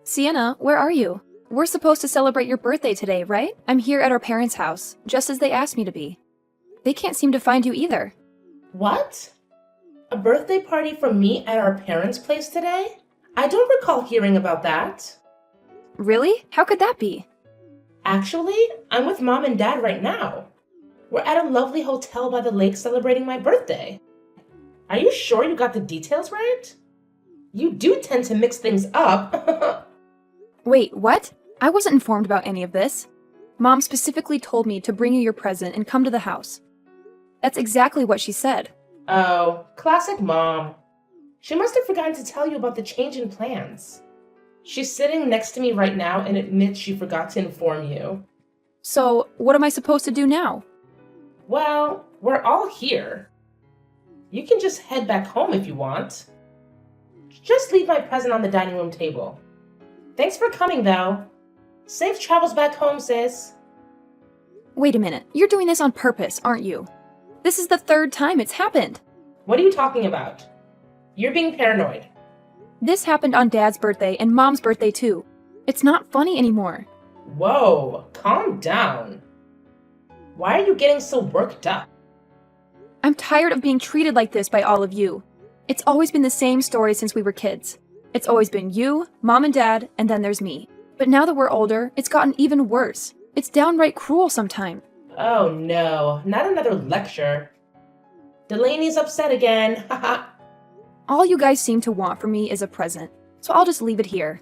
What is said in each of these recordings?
Sienna, where are you? We're supposed to celebrate your birthday today, right? I'm here at our parents' house, just as they asked me to be. They can't seem to find you either. What? A birthday party for me at our parents' place today? I don't recall hearing about that. Really? How could that be? Actually, I'm with Mom and Dad right now. We're at a lovely hotel by the lake celebrating my birthday. Are you sure you got the details right? You do tend to mix things up. Wait, what? I wasn't informed about any of this. Mom specifically told me to bring you your present and come to the house. That's exactly what she said. Oh, classic Mom. She must have forgotten to tell you about the change in plans. She's sitting next to me right now and admits she forgot to inform you. So, what am I supposed to do now? Well, we're all here. You can just head back home if you want. Just leave my present on the dining room table. Thanks for coming, though. Safe travels back home, sis. Wait a minute, you're doing this on purpose, aren't you? This is the third time it's happened. What are you talking about? You're being paranoid. This happened on Dad's birthday and Mom's birthday too. It's not funny anymore. Whoa, calm down. Why are you getting so worked up? I'm tired of being treated like this by all of you. It's always been the same story since we were kids. It's always been you, Mom and Dad, and then there's me. But now that we're older, it's gotten even worse. It's downright cruel sometimes. Oh no, not another lecture. Delaney's upset again, haha. All you guys seem to want from me is a present, so I'll just leave it here.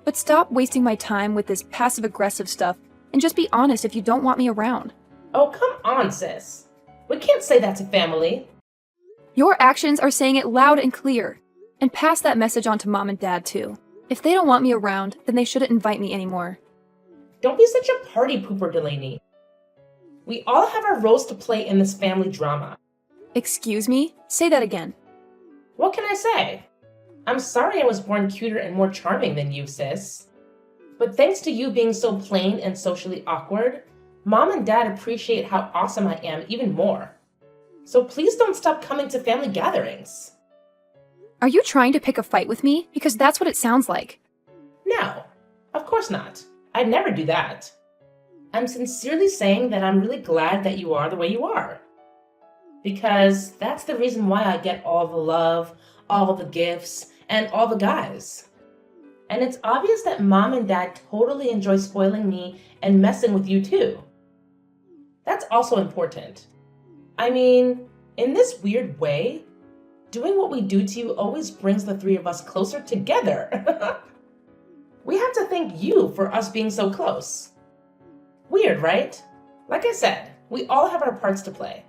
But stop wasting my time with this passive-aggressive stuff, and just be honest if you don't want me around. Oh, come on, sis. We can't say that to family. Your actions are saying it loud and clear. And pass that message on to Mom and Dad, too. If they don't want me around, then they shouldn't invite me anymore. Don't be such a party pooper, Delaney. We all have our roles to play in this family drama. Excuse me? Say that again. What can I say? I'm sorry I was born cuter and more charming than you, sis. But thanks to you being so plain and socially awkward, Mom and Dad appreciate how awesome I am even more. So please don't stop coming to family gatherings. Are you trying to pick a fight with me? Because that's what it sounds like. No, of course not. I'd never do that. I'm sincerely saying that I'm really glad that you are the way you are. Because that's the reason why I get all the love, all the gifts, and all the guys. And it's obvious that Mom and Dad totally enjoy spoiling me and messing with you too. That's also important. I mean, in this weird way, doing what we do to you always brings the three of us closer together. We have to thank you for us being so close. Weird, right? Like I said, we all have our parts to play.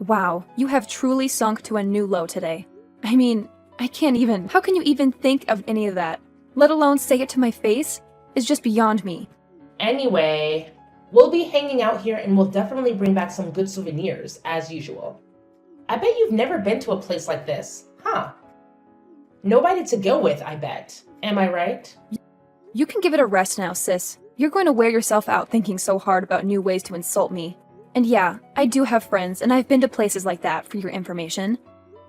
Wow, you have truly sunk to a new low today. I mean, I can't even. How can you even think of any of that? Let alone say it to my face? Is just beyond me. Anyway, we'll be hanging out here and we'll definitely bring back some good souvenirs, as usual. I bet you've never been to a place like this, huh? Nobody to go with, I bet. Am I right? You can give it a rest now, sis. You're going to wear yourself out thinking so hard about new ways to insult me. And yeah, I do have friends, and I've been to places like that, for your information.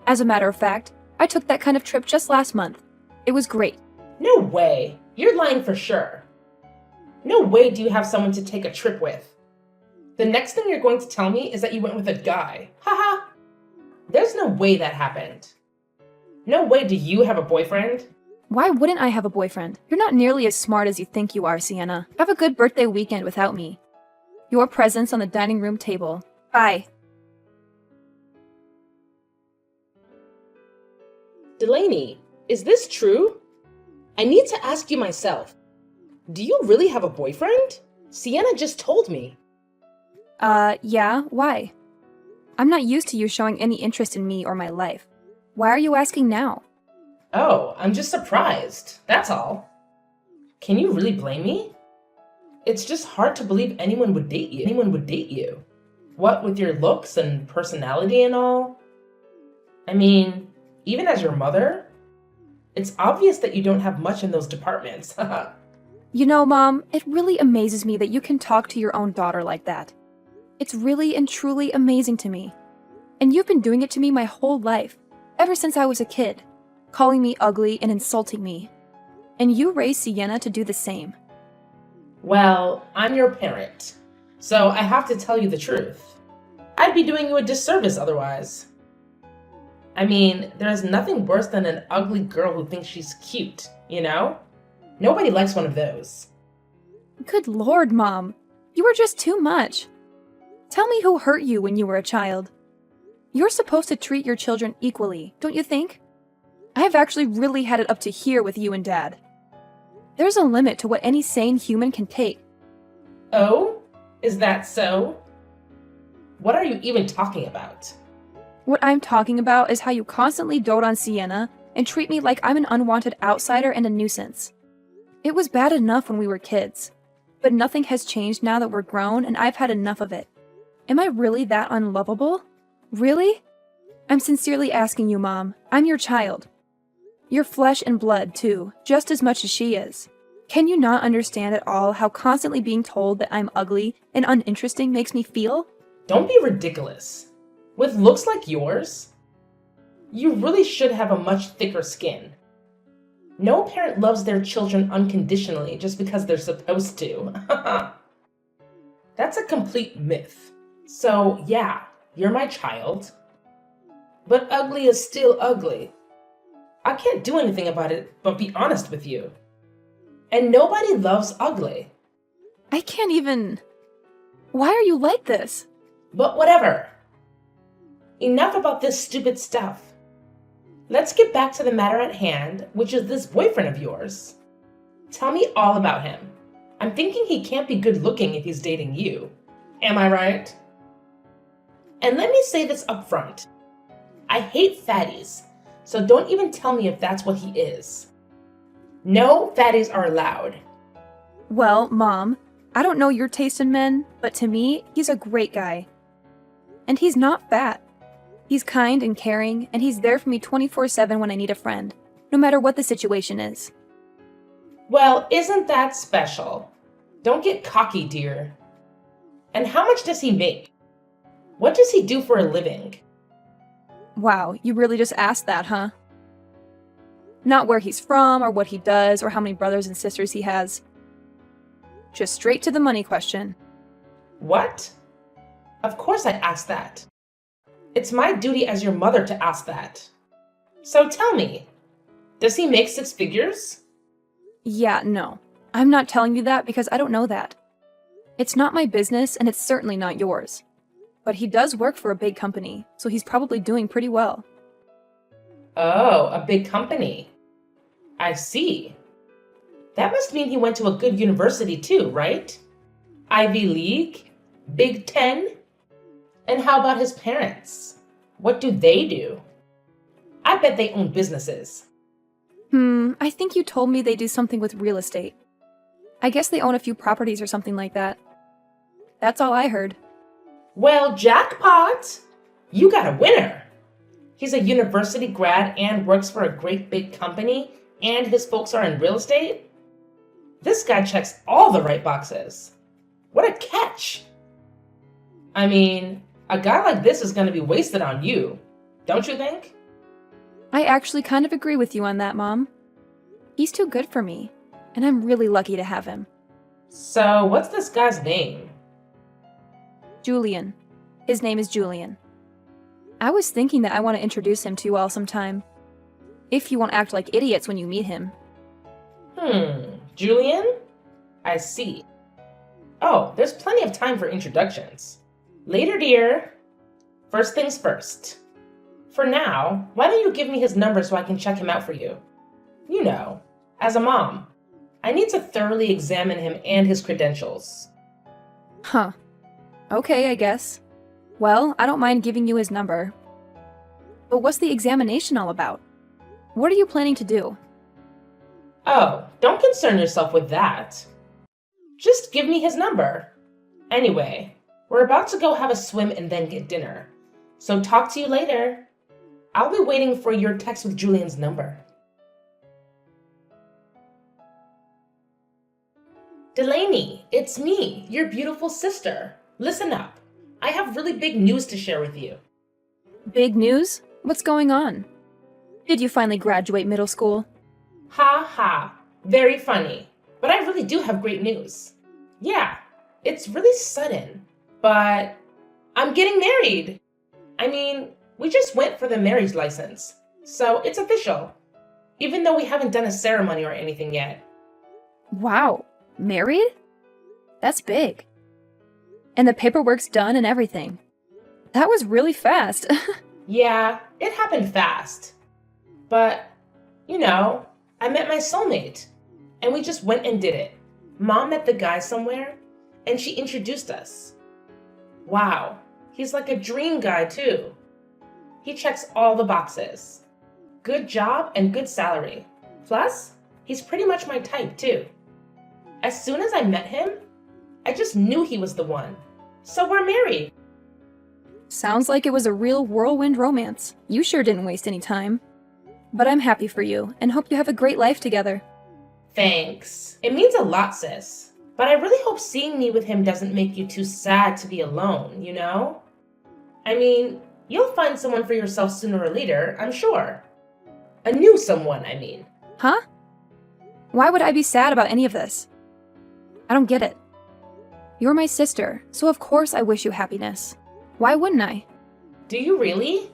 As a matter of fact, I took that kind of trip just last month. It was great. No way. You're lying for sure. No way do you have someone to take a trip with. The next thing you're going to tell me is that you went with a guy. Haha. There's no way that happened. No way do you have a boyfriend? Why wouldn't I have a boyfriend? You're not nearly as smart as you think you are, Sienna. Have a good birthday weekend without me. Your presents on the dining room table. Bye. Delaney, is this true? I need to ask you myself. Do you really have a boyfriend? Sienna just told me. Yeah, why? I'm not used to you showing any interest in me or my life. Why are you asking now? Oh, I'm just surprised, that's all. Can you really blame me? It's just hard to believe anyone would date you. What with your looks and personality and all? I mean, even as your mother, it's obvious that you don't have much in those departments. You know, Mom, it really amazes me that you can talk to your own daughter like that. It's really and truly amazing to me. And you've been doing it to me my whole life, ever since I was a kid, calling me ugly and insulting me. And you raised Sienna to do the same. Well, I'm your parent, so I have to tell you the truth. I'd be doing you a disservice otherwise. I mean, there's nothing worse than an ugly girl who thinks she's cute, you know? Nobody likes one of those. Good Lord, Mom. You were just too much. Tell me who hurt you when you were a child. You're supposed to treat your children equally, don't you think? I've actually really had it up to here with you and Dad. There's a limit to what any sane human can take. Oh? Is that so? What are you even talking about? What I'm talking about is how you constantly dote on Sienna and treat me like I'm an unwanted outsider and a nuisance. It was bad enough when we were kids, but nothing has changed now that we're grown and I've had enough of it. Am I really that unlovable? Really? I'm sincerely asking you, Mom. I'm your child. You're flesh and blood, too, just as much as she is. Can you not understand at all how constantly being told that I'm ugly and uninteresting makes me feel? Don't be ridiculous. With looks like yours, you really should have a much thicker skin. No parent loves their children unconditionally just because they're supposed to. That's a complete myth. So, yeah, you're my child. But ugly is still ugly. I can't do anything about it but be honest with you. And nobody loves ugly. I can't even... Why are you like this? But whatever. Enough about this stupid stuff. Let's get back to the matter at hand, which is this boyfriend of yours. Tell me all about him. I'm thinking he can't be good looking if he's dating you. Am I right? And let me say this up front. I hate fatties, so don't even tell me if that's what he is. No fatties are allowed. Well, Mom, I don't know your taste in men, but to me, he's a great guy. And he's not fat. He's kind and caring, and he's there for me 24/7 when I need a friend, no matter what the situation is. Well, isn't that special? Don't get cocky, dear. And how much does he make? What does he do for a living? Wow, you really just asked that, huh? Not where he's from, or what he does, or how many brothers and sisters he has. Just straight to the money question. What? Of course I asked that. It's my duty as your mother to ask that. So tell me, does he make 6 figures? Yeah, no. I'm not telling you that because I don't know that. It's not my business, and it's certainly not yours. But he does work for a big company, so he's probably doing pretty well. Oh, a big company. I see. That must mean he went to a good university too, right? Ivy League? Big Ten? And how about his parents? What do they do? I bet they own businesses. I think you told me they do something with real estate. I guess they own a few properties or something like that. That's all I heard. Well, jackpot! You got a winner! He's a university grad and works for a great big company, and his folks are in real estate? This guy checks all the right boxes. What a catch! I mean, a guy like this is going to be wasted on you, don't you think? I actually kind of agree with you on that, Mom. He's too good for me, and I'm really lucky to have him. So, what's this guy's name? Julian. His name is Julian. I was thinking that I want to introduce him to you all sometime. If you won't act like idiots when you meet him. Julian? I see. Oh, there's plenty of time for introductions. Later, dear. First things first. For now, why don't you give me his number so I can check him out for you? You know, as a mom, I need to thoroughly examine him and his credentials. Huh. Okay, I guess. Well, I don't mind giving you his number. But what's the examination all about? What are you planning to do? Oh, don't concern yourself with that. Just give me his number. Anyway, we're about to go have a swim and then get dinner. So talk to you later. I'll be waiting for your text with Julian's number. Delaney, it's me, your beautiful sister. Listen up. I have really big news to share with you. Big news? What's going on? Did you finally graduate middle school? Ha ha. Very funny. But I really do have great news. Yeah, it's really sudden, but I'm getting married. I mean, we just went for the marriage license, so it's official, even though we haven't done a ceremony or anything yet. Wow, married? That's big. And the paperwork's done and everything. That was really fast. Yeah, it happened fast. But, I met my soulmate, and we just went and did it. Mom met the guy somewhere, and she introduced us. Wow, he's like a dream guy too. He checks all the boxes. Good job and good salary. Plus, he's pretty much my type too. As soon as I met him, I just knew he was the one. So we're married. Sounds like it was a real whirlwind romance. You sure didn't waste any time. But I'm happy for you and hope you have a great life together. Thanks. It means a lot, sis. But I really hope seeing me with him doesn't make you too sad to be alone, you know? I mean, you'll find someone for yourself sooner or later, I'm sure. A new someone, I mean. Huh? Why would I be sad about any of this? I don't get it. You're my sister, so of course I wish you happiness. Why wouldn't I? Do you really?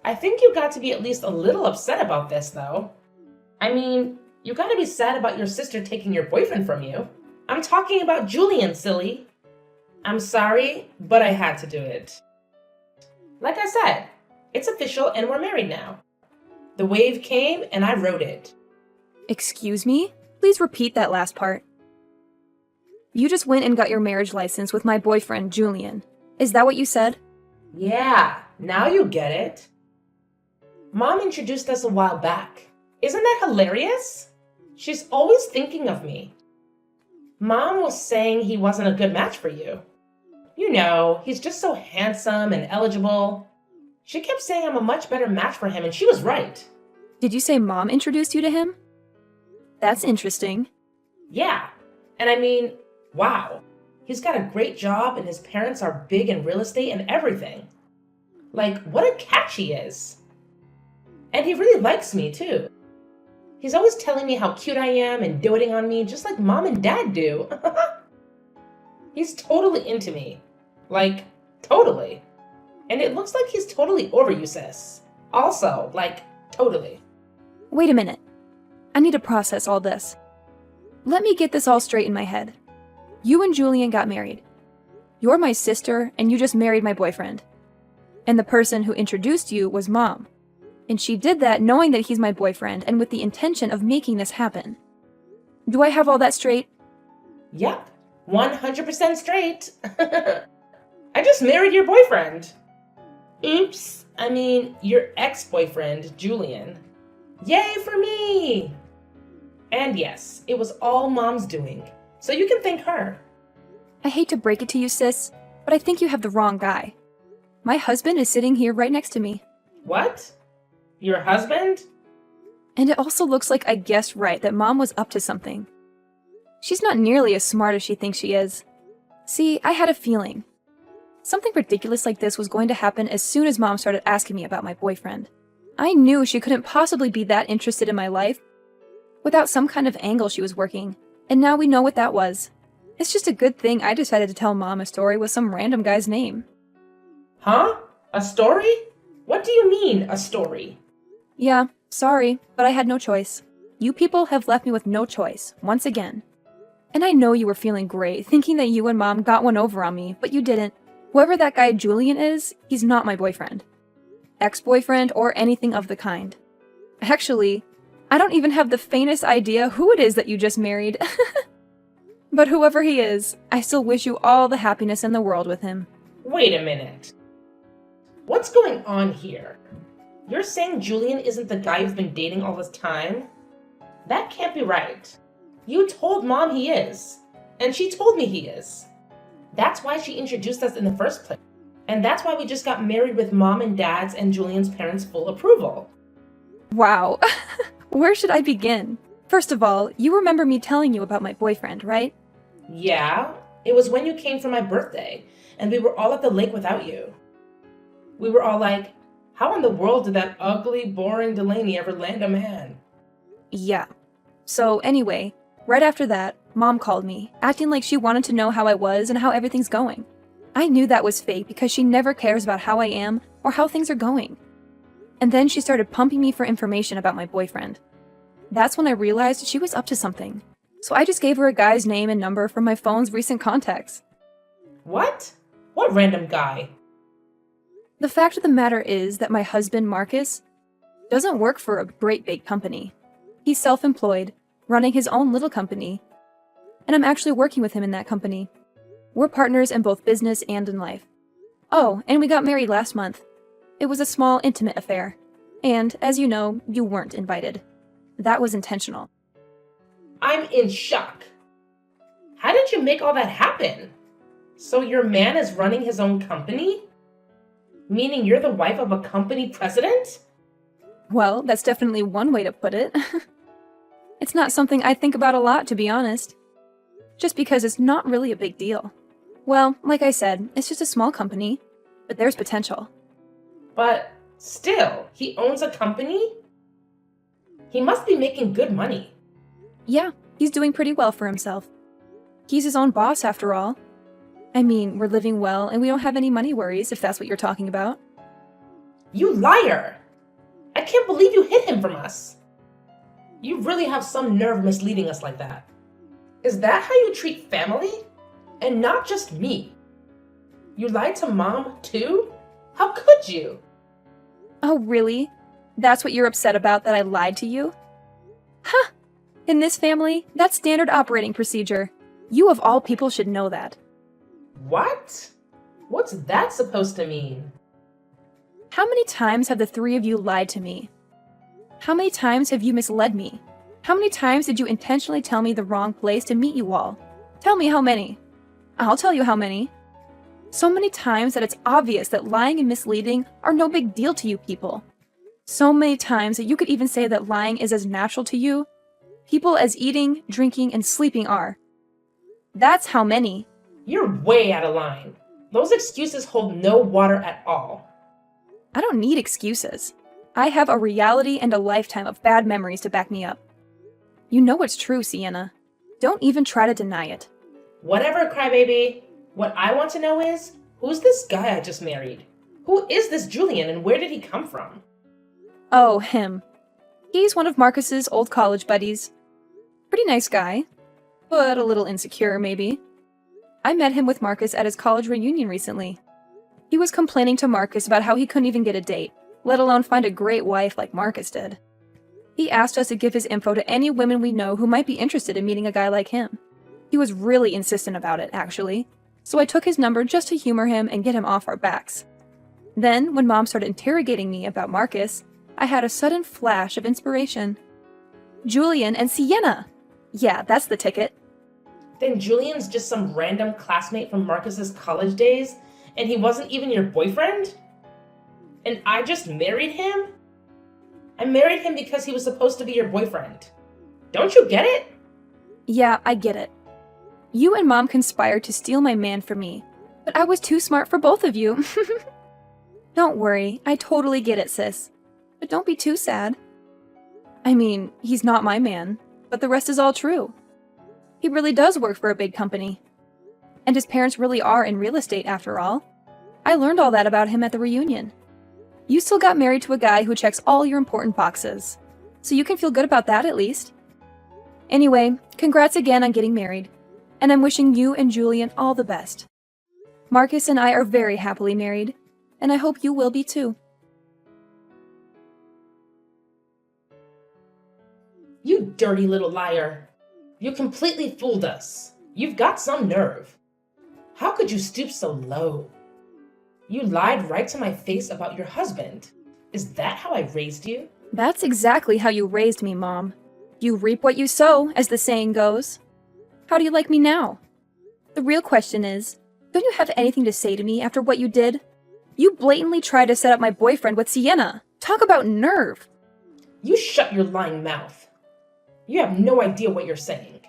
I think you got to be at least a little upset about this, though. I mean, you got to be sad about your sister taking your boyfriend from you. I'm talking about Julian, silly. I'm sorry, but I had to do it. Like I said, it's official and we're married now. The wave came and I rode it. Excuse me? Please repeat that last part. You just went and got your marriage license with my boyfriend, Julian. Is that what you said? Yeah, now you get it. Mom introduced us a while back. Isn't that hilarious? She's always thinking of me. Mom was saying he wasn't a good match for you. You know, he's just so handsome and eligible. She kept saying I'm a much better match for him, and she was right. Did you say Mom introduced you to him? That's interesting. Yeah, and I mean, wow. He's got a great job, and his parents are big in real estate and everything. Like, what a catch he is. And he really likes me, too. He's always telling me how cute I am and doting on me, just like Mom and Dad do. He's totally into me. Like, totally. And it looks like he's totally over you, sis. Also, like, totally. Wait a minute. I need to process all this. Let me get this all straight in my head. You and Julian got married. You're my sister, and you just married my boyfriend. And the person who introduced you was Mom. And she did that knowing that he's my boyfriend and with the intention of making this happen. Do I have all that straight? Yep, 100% straight. I just married your boyfriend. Oops, I mean, your ex-boyfriend, Julian. Yay for me! And yes, it was all Mom's doing, so you can thank her. I hate to break it to you, sis, but I think you have the wrong guy. My husband is sitting here right next to me. What? Your husband? And it also looks like I guessed right that Mom was up to something. She's not nearly as smart as she thinks she is. See, I had a feeling. Something ridiculous like this was going to happen as soon as Mom started asking me about my boyfriend. I knew she couldn't possibly be that interested in my life without some kind of angle she was working, and now we know what that was. It's just a good thing I decided to tell Mom a story with some random guy's name. Huh? A story? What do you mean, a story? Yeah, sorry, but I had no choice. You people have left me with no choice, once again. And I know you were feeling great, thinking that you and Mom got one over on me, but you didn't. Whoever that guy Julian is, he's not my boyfriend. Ex-boyfriend or anything of the kind. Actually, I don't even have the faintest idea who it is that you just married. But whoever he is, I still wish you all the happiness in the world with him. Wait a minute. What's going on here? You're saying Julian isn't the guy you've been dating all this time? That can't be right. You told Mom he is, and she told me he is. That's why she introduced us in the first place. And that's why we just got married with Mom and Dad's and Julian's parents' full approval. Wow. Where should I begin? First of all, you remember me telling you about my boyfriend, right? Yeah, it was when you came for my birthday, and we were all at the lake without you. We were all like, how in the world did that ugly, boring Delaney ever land a man? Yeah. So anyway, right after that, Mom called me, acting like she wanted to know how I was and how everything's going. I knew that was fake because she never cares about how I am or how things are going. And then she started pumping me for information about my boyfriend. That's when I realized she was up to something. So I just gave her a guy's name and number from my phone's recent contacts. What? What random guy? The fact of the matter is that my husband, Marcus, doesn't work for a great big company. He's self-employed, running his own little company, and I'm actually working with him in that company. We're partners in both business and in life. Oh, and we got married last month. It was a small, intimate affair. And, as you know, you weren't invited. That was intentional. I'm in shock. How did you make all that happen? So your man is running his own company? Meaning you're the wife of a company president? Well, that's definitely one way to put it. It's not something I think about a lot, to be honest. Just because it's not really a big deal. Well, like I said, it's just a small company, but there's potential. But still, he owns a company? He must be making good money. Yeah, he's doing pretty well for himself. He's his own boss, after all. I mean, we're living well, and we don't have any money worries, if that's what you're talking about. You liar! I can't believe you hid him from us. You really have some nerve misleading us like that. Is that how you treat family? And not just me. You lied to Mom, too? How could you? Oh, really? That's what you're upset about, that I lied to you? Huh! In this family, that's standard operating procedure. You of all people should know that. What? What's that supposed to mean? How many times have the three of you lied to me? How many times have you misled me? How many times did you intentionally tell me the wrong place to meet you all? Tell me how many. I'll tell you how many. So many times that it's obvious that lying and misleading are no big deal to you people. So many times that you could even say that lying is as natural to you, people as eating, drinking, and sleeping are. That's how many. You're way out of line. Those excuses hold no water at all. I don't need excuses. I have a reality and a lifetime of bad memories to back me up. You know it's true, Sienna. Don't even try to deny it. Whatever, crybaby. What I want to know is, who's this guy I just married? Who is this Julian and where did he come from? Oh, him. He's one of Marcus's old college buddies. Pretty nice guy, but a little insecure, maybe. I met him with Marcus at his college reunion recently. He was complaining to Marcus about how he couldn't even get a date, let alone find a great wife like Marcus did. He asked us to give his info to any women we know who might be interested in meeting a guy like him. He was really insistent about it, actually, so I took his number just to humor him and get him off our backs. Then, when Mom started interrogating me about Marcus, I had a sudden flash of inspiration. Julian and Sienna! Yeah, that's the ticket. Then Julian's just some random classmate from Marcus's college days, and he wasn't even your boyfriend? And I just married him? I married him because he was supposed to be your boyfriend. Don't you get it? Yeah, I get it. You and Mom conspired to steal my man from me, but I was too smart for both of you. Don't worry, I totally get it, sis. But don't be too sad. I mean, he's not my man, but the rest is all true. He really does work for a big company. And his parents really are in real estate, after all. I learned all that about him at the reunion. You still got married to a guy who checks all your important boxes, so you can feel good about that at least. Anyway, congrats again on getting married, and I'm wishing you and Julian all the best. Marcus and I are very happily married, and I hope you will be too. You dirty little liar. You completely fooled us. You've got some nerve. How could you stoop so low? You lied right to my face about your husband. Is that how I raised you? That's exactly how you raised me, Mom. You reap what you sow, as the saying goes. How do you like me now? The real question is, don't you have anything to say to me after what you did? You blatantly tried to set up my boyfriend with Sienna. Talk about nerve. You shut your lying mouth. You have no idea what you're saying.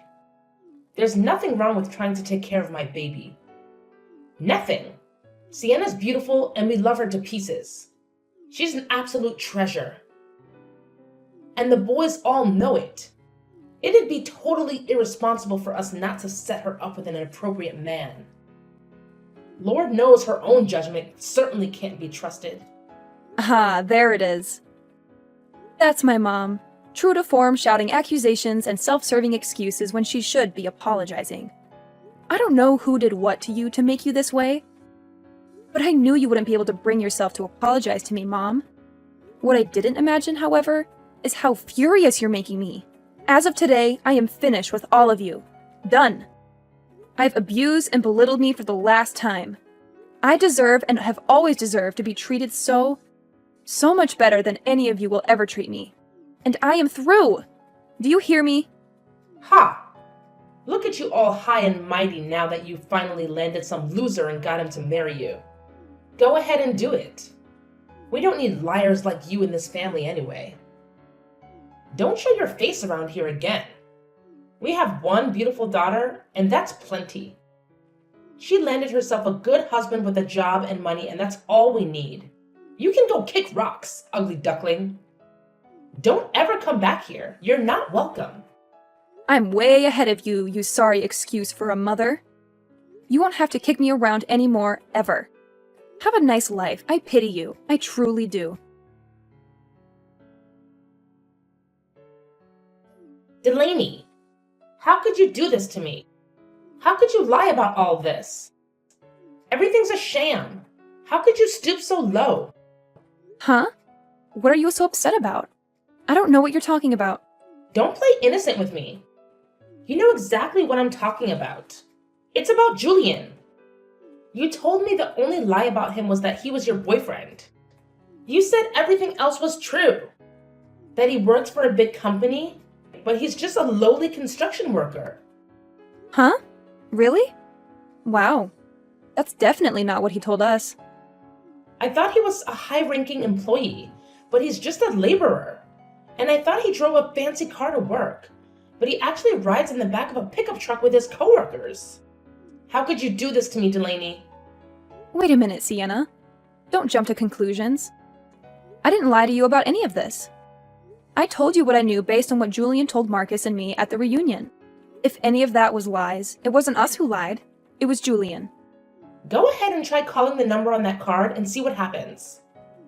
There's nothing wrong with trying to take care of my baby. Nothing. Sienna's beautiful and we love her to pieces. She's an absolute treasure. And the boys all know it. It'd be totally irresponsible for us not to set her up with an appropriate man. Lord knows her own judgment certainly can't be trusted. Ah, there it is. That's my mom. True to form, shouting accusations and self-serving excuses when she should be apologizing. I don't know who did what to you to make you this way, but I knew you wouldn't be able to bring yourself to apologize to me, Mom. What I didn't imagine, however, is how furious you're making me. As of today, I am finished with all of you. Done. I've abused and belittled me for the last time. I deserve and have always deserved to be treated so much better than any of you will ever treat me. And I am through. Do you hear me? Ha! Look at you all high and mighty now that you finally landed some loser and got him to marry you. Go ahead and do it. We don't need liars like you in this family anyway. Don't show your face around here again. We have one beautiful daughter, and that's plenty. She landed herself a good husband with a job and money, and that's all we need. You can go kick rocks, ugly duckling. Don't ever come back here. You're not welcome. I'm way ahead of you, you sorry excuse for a mother. You won't have to kick me around anymore, ever. Have a nice life. I pity you. I truly do. Delaney, how could you do this to me? How could you lie about all this? Everything's a sham. How could you stoop so low? Huh? What are you so upset about? I don't know what you're talking about. Don't play innocent with me. You know exactly what I'm talking about. It's about Julian. You told me the only lie about him was that he was your boyfriend. You said everything else was true. That he works for a big company, but he's just a lowly construction worker. Huh? Really? Wow. That's definitely not what he told us. I thought he was a high-ranking employee, but he's just a laborer. And I thought he drove a fancy car to work, but he actually rides in the back of a pickup truck with his coworkers. How could you do this to me, Delaney? Wait a minute, Sienna. Don't jump to conclusions. I didn't lie to you about any of this. I told you what I knew based on what Julian told Marcus and me at the reunion. If any of that was lies, it wasn't us who lied. It was Julian. Go ahead and try calling the number on that card and see what happens.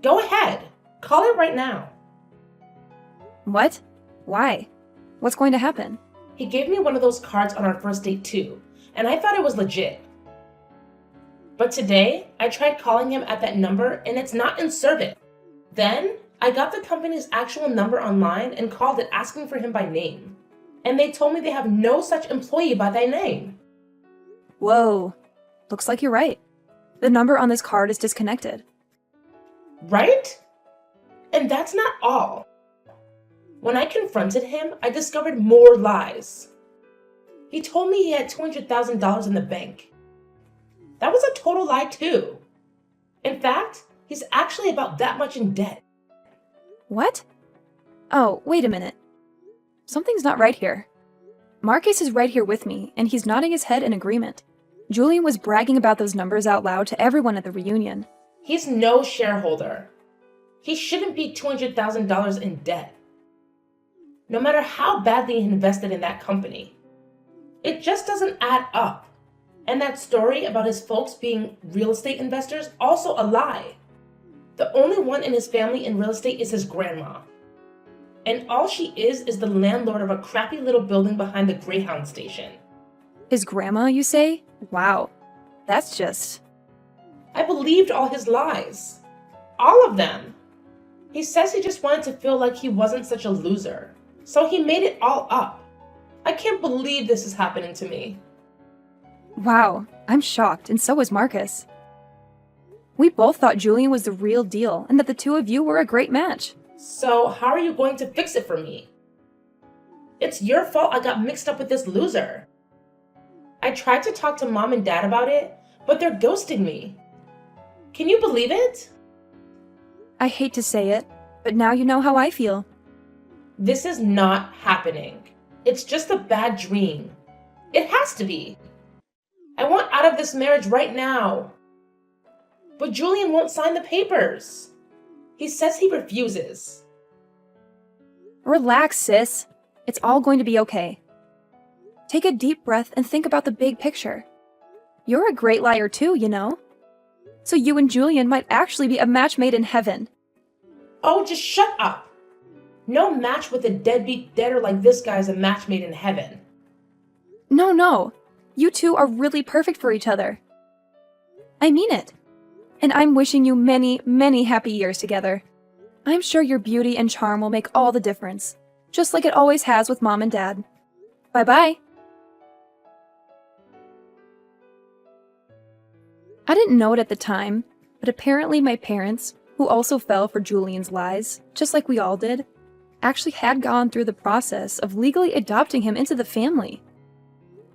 Go ahead. Call it right now. What? Why? What's going to happen? He gave me one of those cards on our first date too, and I thought it was legit. But today, I tried calling him at that number and it's not in service. Then, I got the company's actual number online and called it asking for him by name. And they told me they have no such employee by that name. Whoa. Looks like you're right. The number on this card is disconnected. Right? And that's not all. When I confronted him, I discovered more lies. He told me he had $200,000 in the bank. That was a total lie too. In fact, he's actually about that much in debt. What? Oh, wait a minute. Something's not right here. Marcus is right here with me, and he's nodding his head in agreement. Julian was bragging about those numbers out loud to everyone at the reunion. He's no shareholder. He shouldn't be $200,000 in debt. No matter how badly he invested in that company. It just doesn't add up. And that story about his folks being real estate investors, also a lie. The only one in his family in real estate is his grandma. And all she is the landlord of a crappy little building behind the Greyhound station. His grandma, you say? Wow. That's just... I believed all his lies. All of them. He says he just wanted to feel like he wasn't such a loser. So he made it all up. I can't believe this is happening to me. Wow, I'm shocked, and so was Marcus. We both thought Julian was the real deal, and that the two of you were a great match. So how are you going to fix it for me? It's your fault I got mixed up with this loser. I tried to talk to Mom and Dad about it, but they're ghosting me. Can you believe it? I hate to say it, but now you know how I feel. This is not happening. It's just a bad dream. It has to be. I want out of this marriage right now. But Julian won't sign the papers. He says he refuses. Relax, sis. It's all going to be okay. Take a deep breath and think about the big picture. You're a great liar too, you know? So you and Julian might actually be a match made in heaven. Oh, just shut up. No match with a deadbeat debtor like this guy is a match made in heaven. No. You two are really perfect for each other. I mean it. And I'm wishing you many, many happy years together. I'm sure your beauty and charm will make all the difference, just like it always has with Mom and Dad. Bye-bye. I didn't know it at the time, but apparently my parents, who also fell for Julian's lies, just like we all did, actually had gone through the process of legally adopting him into the family.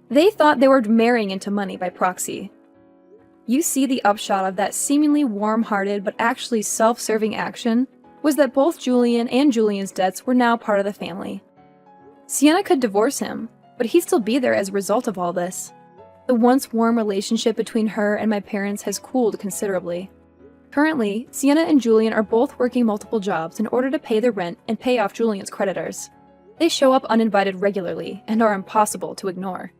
They thought they were marrying into money by proxy. You see, the upshot of that seemingly warm-hearted but actually self-serving action was that both Julian and Julian's debts were now part of the family. Sienna could divorce him, but he'd still be there as a result of all this. The once warm relationship between her and my parents has cooled considerably. Currently, Sienna and Julian are both working multiple jobs in order to pay the rent and pay off Julian's creditors. They show up uninvited regularly and are impossible to ignore.